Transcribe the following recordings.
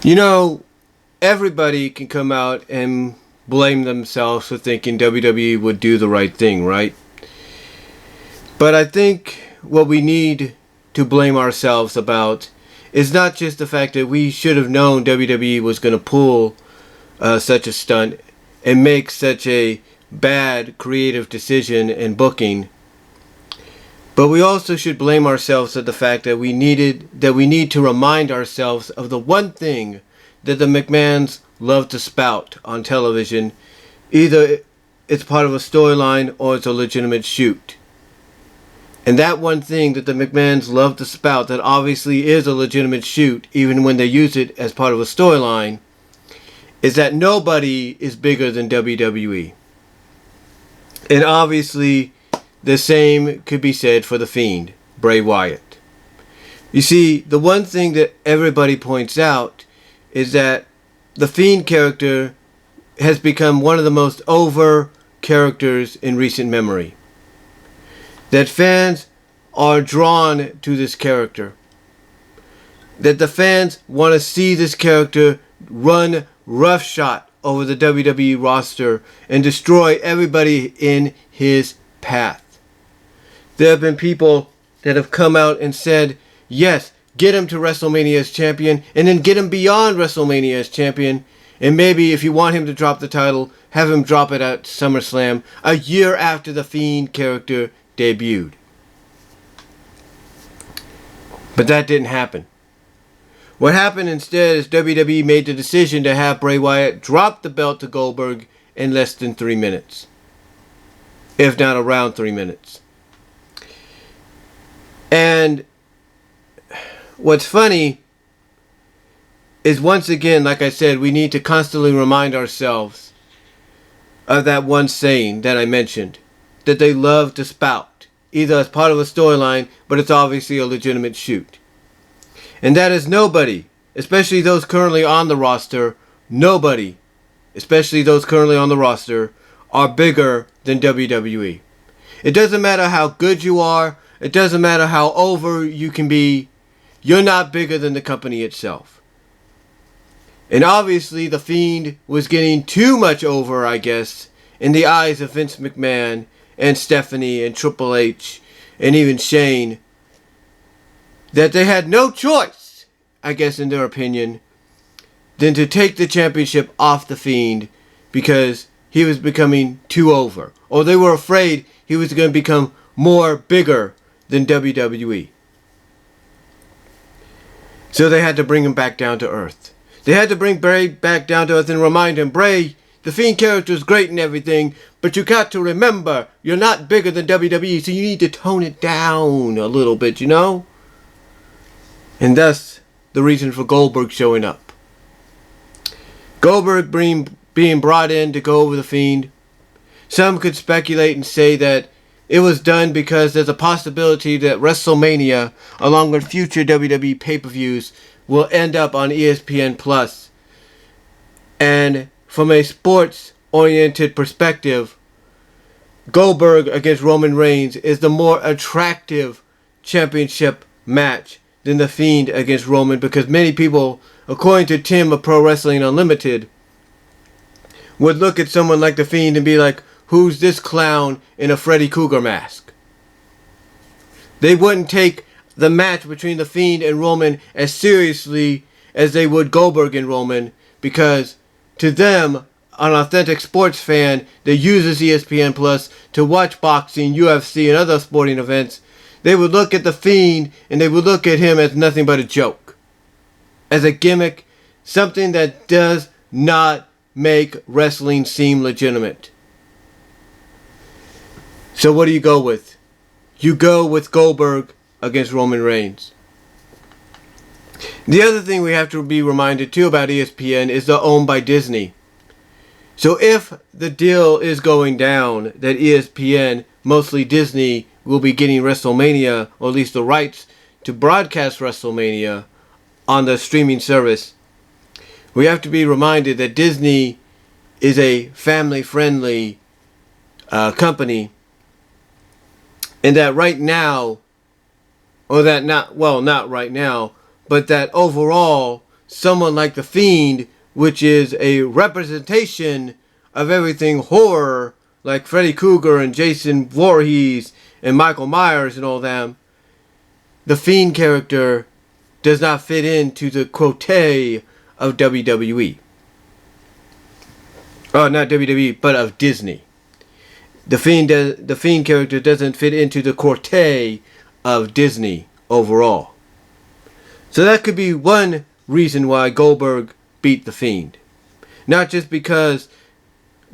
You know, everybody can come out and blame themselves for thinking WWE would do the right thing, right? But I think what we need to blame ourselves about is not just the fact that we should have known WWE was going to pull such a stunt and make such a bad creative decision and booking, but we also should blame ourselves for the fact that we need to remind ourselves of the one thing that the McMahons love to spout on television. Either it's part of a storyline or it's a legitimate shoot. And that one thing that the McMahons love to spout, that obviously is a legitimate shoot, even when they use it as part of a storyline, is that nobody is bigger than WWE. And obviously, the same could be said for The Fiend, Bray Wyatt. You see, the one thing that everybody points out is that the Fiend character has become one of the most over characters in recent memory. That fans are drawn to this character. That the fans want to see this character run roughshod over the WWE roster and destroy everybody in his path. There have been people that have come out and said, yes, get him to WrestleMania as champion, and then get him beyond WrestleMania as champion, and maybe if you want him to drop the title, have him drop it at SummerSlam a year after the Fiend character debuted. But that didn't happen. What happened instead is WWE made the decision to have Bray Wyatt drop the belt to Goldberg in less than 3 minutes. If not around 3 minutes. And what's funny is, once again, like I said, we need to constantly remind ourselves of that one saying that I mentioned, that they love to spout, either as part of a storyline, but it's obviously a legitimate shoot. And that is nobody, especially those currently on the roster, nobody, especially those currently on the roster, are bigger than WWE. It doesn't matter how good you are, it doesn't matter how over you can be, you're not bigger than the company itself. And obviously The Fiend was getting too much over, I guess, in the eyes of Vince McMahon and Stephanie and Triple H and even Shane, that they had no choice, I guess in their opinion, than to take the championship off The Fiend because he was becoming too over. Or they were afraid he was going to become more bigger than WWE. So they had to bring him back down to earth. They had to bring Bray back down to earth and remind him, Bray, the Fiend character is great and everything, but you got to remember, you're not bigger than WWE, so you need to tone it down a little bit, you know? And thus, the reason for Goldberg showing up. Goldberg being brought in to go over The Fiend. Some could speculate and say that it was done because there's a possibility that WrestleMania, along with future WWE pay-per-views, will end up on ESPN Plus. And from a sports-oriented perspective, Goldberg against Roman Reigns is the more attractive championship match than The Fiend against Roman, because many people, according to Tim of Pro Wrestling Unlimited, would look at someone like The Fiend and be like, who's this clown in a Freddy Krueger mask? They wouldn't take the match between The Fiend and Roman as seriously as they would Goldberg and Roman, because to them, an authentic sports fan that uses ESPN Plus to watch boxing, UFC, and other sporting events, they would look at The Fiend and they would look at him as nothing but a joke. As a gimmick, something that does not make wrestling seem legitimate. So what do you go with? You go with Goldberg against Roman Reigns. The other thing we have to be reminded too about ESPN is they're owned by Disney. So if the deal is going down that ESPN, mostly Disney, will be getting WrestleMania, or at least the rights to broadcast WrestleMania on the streaming service, we have to be reminded that Disney is a family-friendly company, and that right now, or that not right now, but that overall someone like The Fiend, which is a representation of everything horror, like Freddy Krueger and Jason Voorhees and Michael Myers and all them, the Fiend character does not fit into the quote of WWE. Oh, not WWE, but of Disney. The Fiend character doesn't fit into the quote of Disney overall. So that could be one reason why Goldberg beat The Fiend. Not just because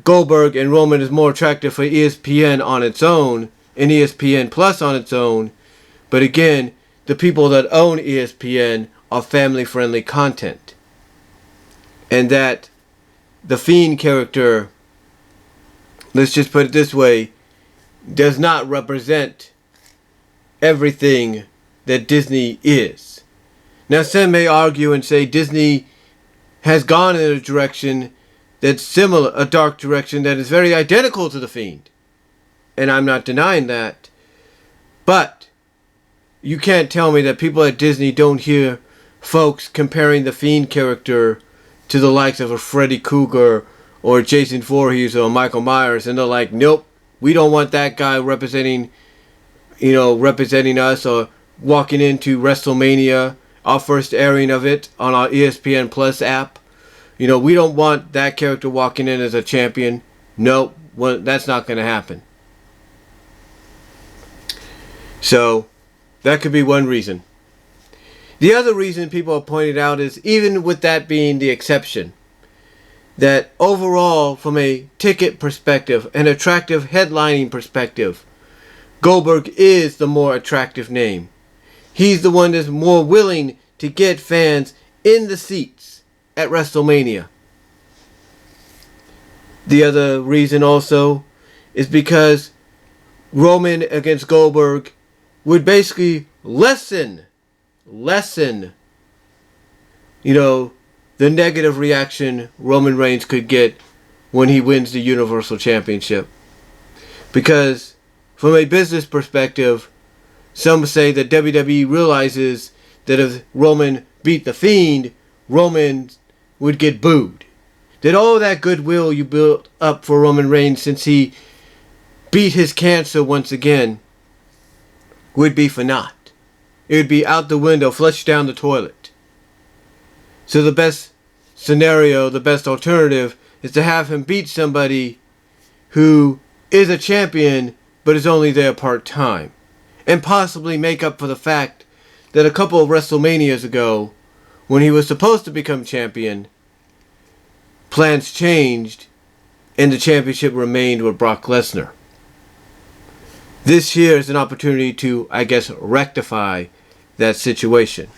Goldberg and Roman is more attractive for ESPN on its own, and ESPN Plus on its own, but again, the people that own ESPN are family-friendly content. And that the Fiend character, let's just put it this way, does not represent everything that Disney is. Now, some may argue and say Disney has gone in a direction that's similar, a dark direction that is very identical to The Fiend. And I'm not denying that. But you can't tell me that people at Disney don't hear folks comparing the Fiend character to the likes of a Freddy Krueger or Jason Voorhees or Michael Myers, and they're like, nope, we don't want that guy representing us or walking into WrestleMania, our first airing of it on our ESPN Plus app. We don't want that character walking in as a champion. Nope, that's not going to happen. So, that could be one reason. The other reason people have pointed out is, even with that being the exception, that overall, from a ticket perspective, an attractive headlining perspective, Goldberg is the more attractive name. He's the one that's more willing to get fans in the seats at WrestleMania. The other reason also is because Roman against Goldberg would basically lessen, the negative reaction Roman Reigns could get when he wins the Universal Championship. Because from a business perspective, some say that WWE realizes that if Roman beat The Fiend, Roman would get booed. That all that goodwill you built up for Roman Reigns since he beat his cancer once again would be for naught. It would be out the window, flushed down the toilet. So the best scenario, the best alternative, is to have him beat somebody who is a champion but is only there part-time. And possibly make up for the fact that a couple of WrestleManias ago, when he was supposed to become champion, plans changed and the championship remained with Brock Lesnar. This here is an opportunity to, I guess, rectify that situation.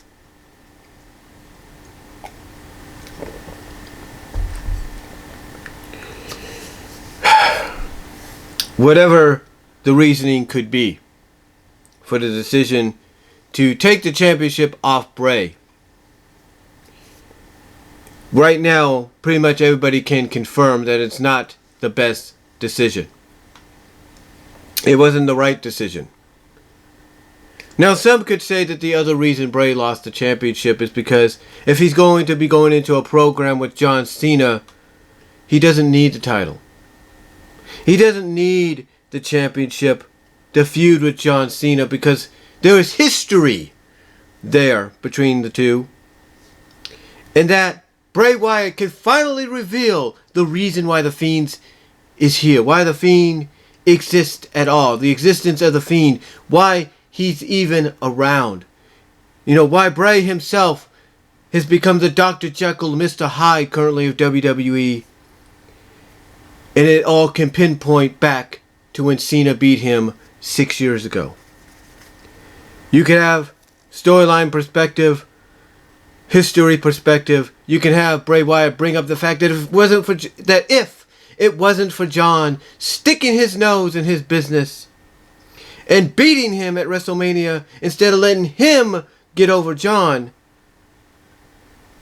Whatever the reasoning could be for the decision to take the championship off Bray, right now, pretty much everybody can confirm that it's not the best decision. It wasn't the right decision. Now, some could say that the other reason Bray lost the championship is because if he's going to be going into a program with John Cena, he doesn't need the title. He doesn't need the championship to feud with John Cena because there is history there between the two. And that Bray Wyatt can finally reveal the reason why The Fiend is here. Why The Fiend exists at all. The existence of The Fiend. Why he's even around. Why Bray himself has become the Dr. Jekyll, Mr. Hyde currently of WWE. And it all can pinpoint back to when Cena beat him 6 years ago. You can have storyline perspective, history perspective. You can have Bray Wyatt bring up the fact that if it wasn't for John sticking his nose in his business and beating him at WrestleMania instead of letting him get over John,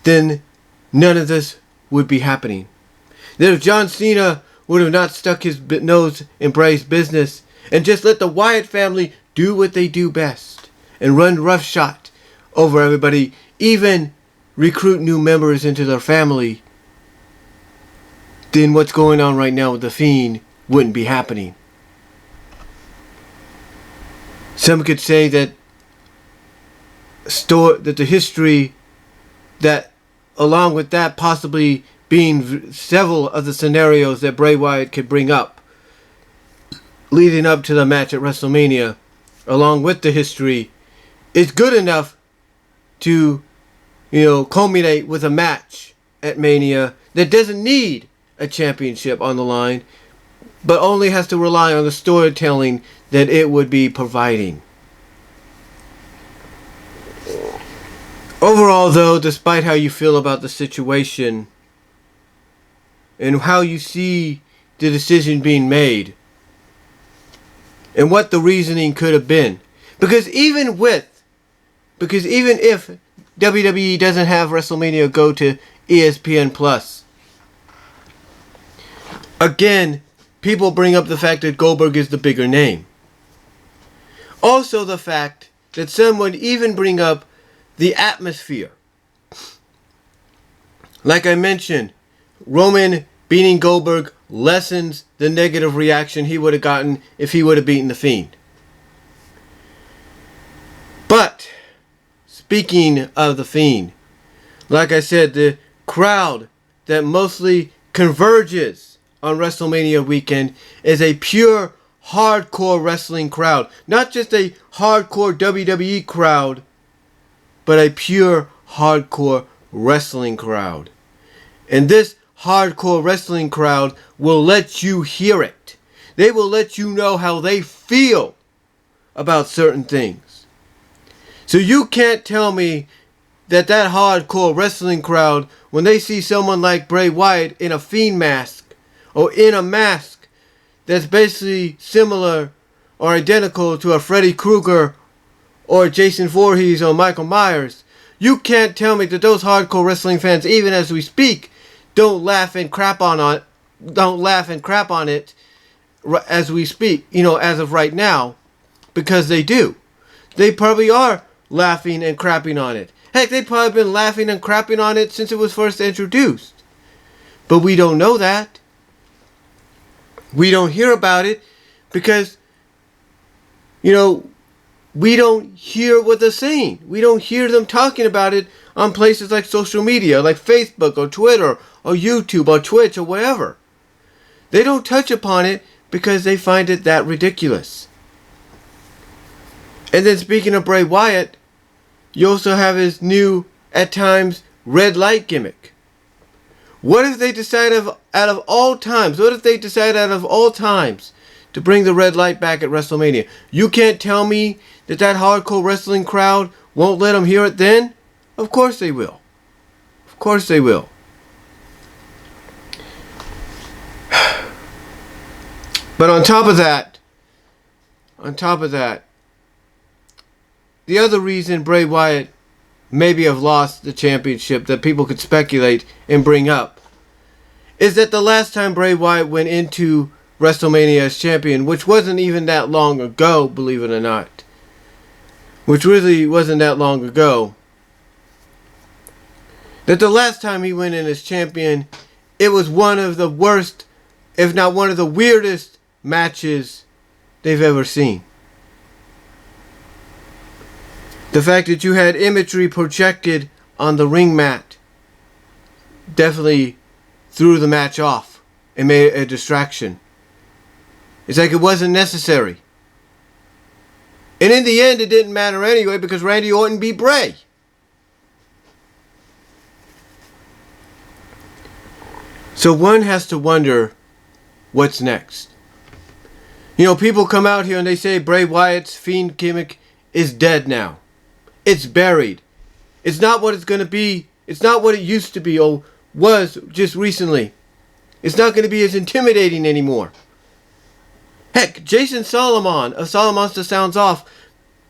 then none of this would be happening. That if John Cena would have not stuck his nose in Bray's business and just let the Wyatt family do what they do best and run roughshod over everybody, even recruit new members into their family, then what's going on right now with The Fiend wouldn't be happening. Some could say that the history, that along with that possibly being several of the scenarios that Bray Wyatt could bring up leading up to the match at WrestleMania, along with the history, is good enough to, culminate with a match at Mania that doesn't need a championship on the line, but only has to rely on the storytelling that it would be providing. Overall, though, despite how you feel about the situation and how you see the decision being made and what the reasoning could have been, because even if WWE doesn't have WrestleMania go to ESPN Plus, again, people bring up the fact that Goldberg is the bigger name. Also the fact that some would even bring up the atmosphere. Like I mentioned, Roman beating Goldberg lessens the negative reaction he would have gotten if he would have beaten The Fiend. But, speaking of The Fiend, like I said, the crowd that mostly converges on WrestleMania weekend is a pure hardcore wrestling crowd. Not just a hardcore WWE crowd, but a pure hardcore wrestling crowd. And this hardcore wrestling crowd will let you hear it. They will let you know how they feel about certain things. So you can't tell me that hardcore wrestling crowd, when they see someone like Bray Wyatt in a Fiend mask, or in a mask that's basically similar or identical to a Freddy Krueger or Jason Voorhees or Michael Myers, you can't tell me that those hardcore wrestling fans, even as we speak, don't laugh and crap on it as we speak, as of right now, because they do. They probably are laughing and crapping on it. Heck, they've probably been laughing and crapping on it since it was first introduced. But we don't know that. We don't hear about it because, we don't hear what they're saying. We don't hear them talking about it on places like social media, like Facebook or Twitter or YouTube or Twitch or whatever. They don't touch upon it because they find it that ridiculous. And then speaking of Bray Wyatt, you also have his new, at times, red light gimmick. What if they decide out of all times to bring the red light back at WrestleMania? You can't tell me that hardcore wrestling crowd won't let them hear it then? Of course they will. Of course they will. But on top of that, the other reason Bray Wyatt maybe have lost the championship that people could speculate and bring up is that the last time Bray Wyatt went into WrestleMania as champion, which wasn't even that long ago, believe it or not, which really wasn't that long ago, that the last time he went in as champion, it was one of the worst, if not one of the weirdest matches they've ever seen. The fact that you had imagery projected on the ring mat definitely threw the match off and made it a distraction. It's like it wasn't necessary. And in the end, it didn't matter anyway because Randy Orton beat Bray. So one has to wonder what's next. People come out here and they say Bray Wyatt's Fiend gimmick is dead now. It's buried. It's not what it's going to be. It's not what it used to be or was just recently. It's not going to be as intimidating anymore. Heck, Jason Solomon of Solomonster Sounds Off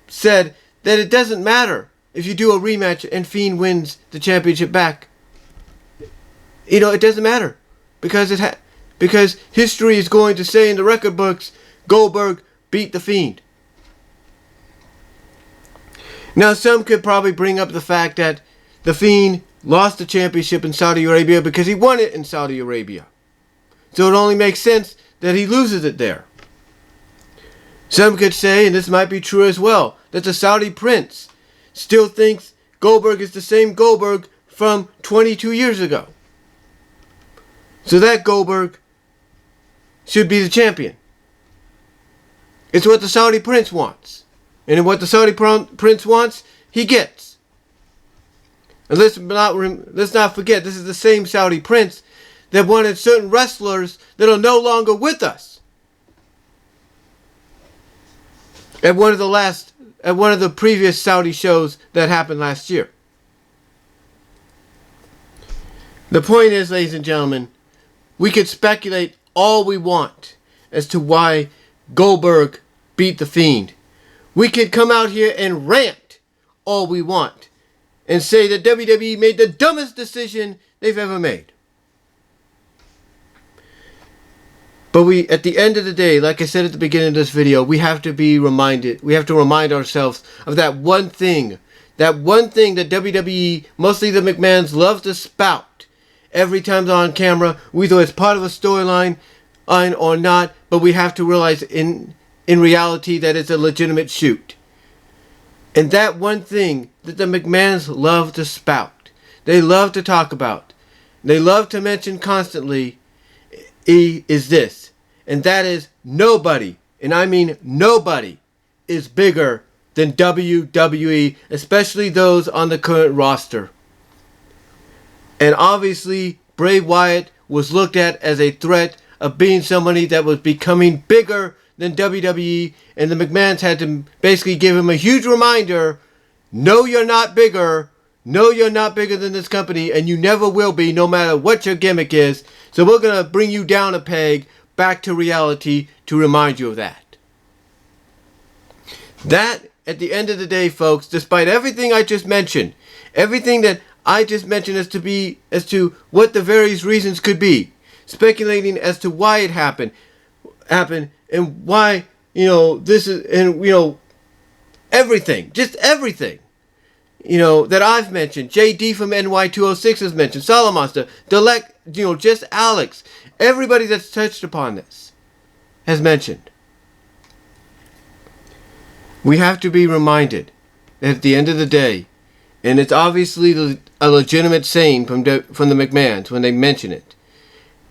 said that it doesn't matter if you do a rematch and Fiend wins the championship back. It doesn't matter because because history is going to say in the record books Goldberg beat the Fiend. Now some could probably bring up the fact that the Fiend lost the championship in Saudi Arabia because he won it in Saudi Arabia. So it only makes sense that he loses it there. Some could say, and this might be true as well, that the Saudi prince still thinks Goldberg is the same Goldberg from 22 years ago. So that Goldberg should be the champion. It's what the Saudi prince wants. And what the Saudi prince wants, he gets. And let's not forget, this is the same Saudi prince that wanted certain wrestlers that are no longer with us. At one of the previous Saudi shows that happened last year. The point is, ladies and gentlemen, we could speculate all we want as to why Goldberg beat The Fiend. We could come out here and rant all we want and say that WWE made the dumbest decision they've ever made. But at the end of the day, like I said at the beginning of this video, we have to remind ourselves of that one thing that WWE, mostly the McMahons, love to spout every time they're on camera, whether it's part of a storyline or not, but we have to realize in reality that it's a legitimate shoot. And that one thing that the McMahons love to spout, they love to talk about, they love to mention constantly, is this. And that is nobody, and I mean nobody, is bigger than WWE, especially those on the current roster. And obviously, Bray Wyatt was looked at as a threat of being somebody that was becoming bigger than WWE, and the McMahons had to basically give him a huge reminder, no, you're not bigger. No, you're not bigger than this company, and you never will be, no matter what your gimmick is. So we're going to bring you down a peg, back to reality, to remind you of that. That, at the end of the day, folks, despite everything I just mentioned, everything that I just mentioned as to what the various reasons could be, speculating as to why it happened, and why, this is, and, everything, just everything. That I've mentioned. JD from NY206 has mentioned. Solomonster, Delec, just Alex. Everybody that's touched upon this has mentioned. We have to be reminded that at the end of the day, and it's obviously a legitimate saying from the McMahons when they mention it,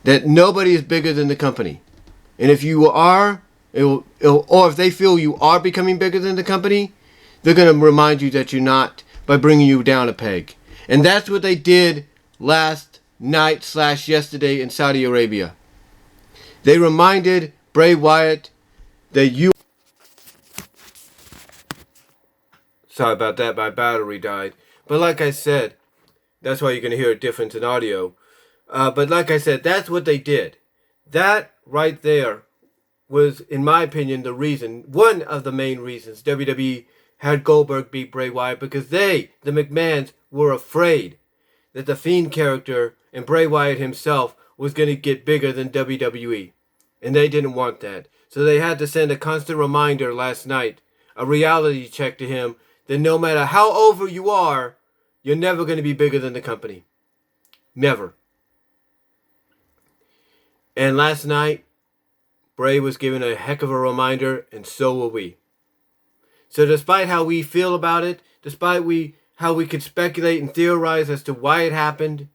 that nobody is bigger than the company. And if you are, or if they feel you are becoming bigger than the company, they're going to remind you that you're not, by bringing you down a peg. And that's what they did last night / yesterday in Saudi Arabia. They reminded Bray Wyatt that you... Sorry about that, my battery died. But like I said, that's why you're going to hear a difference in audio. But like I said, that's what they did. That right there was, in my opinion, one of the main reasons WWE had Goldberg beat Bray Wyatt, because they, the McMahons, were afraid that the Fiend character and Bray Wyatt himself was going to get bigger than WWE. And they didn't want that. So they had to send a constant reminder last night, a reality check to him, that no matter how over you are, you're never going to be bigger than the company. Never. And last night, Bray was given a heck of a reminder, and so were we. So despite how we feel about it, despite how we could speculate and theorize as to why it happened,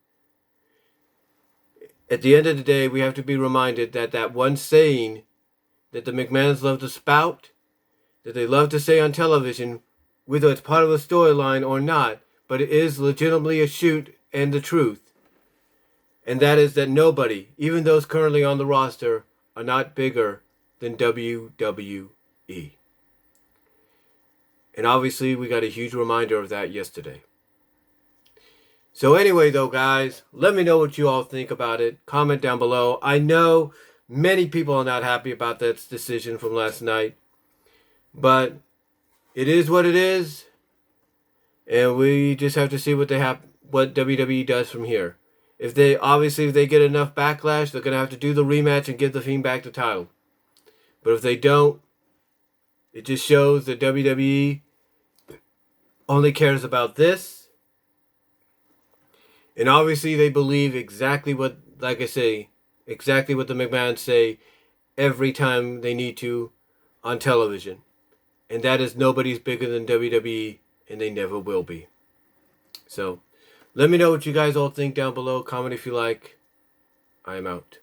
at the end of the day, we have to be reminded that that one saying that the McMahons love to spout, that they love to say on television, whether it's part of a storyline or not, but it is legitimately a shoot and the truth. And that is that nobody, even those currently on the roster, are not bigger than WWE. And obviously, we got a huge reminder of that yesterday. So anyway, though, guys, let me know what you all think about it. Comment down below. I know many people are not happy about that decision from last night. But it is what it is. And we just have to see what WWE does from here. If they get enough backlash, they're going to have to do the rematch and give the Fiend back the title. But if they don't, it just shows that WWE only cares about this. And obviously they believe exactly what, like I say, exactly what the McMahons say every time they need to on television. And that is nobody's bigger than WWE, and they never will be. So, let me know what you guys all think down below. Comment if you like. I am out.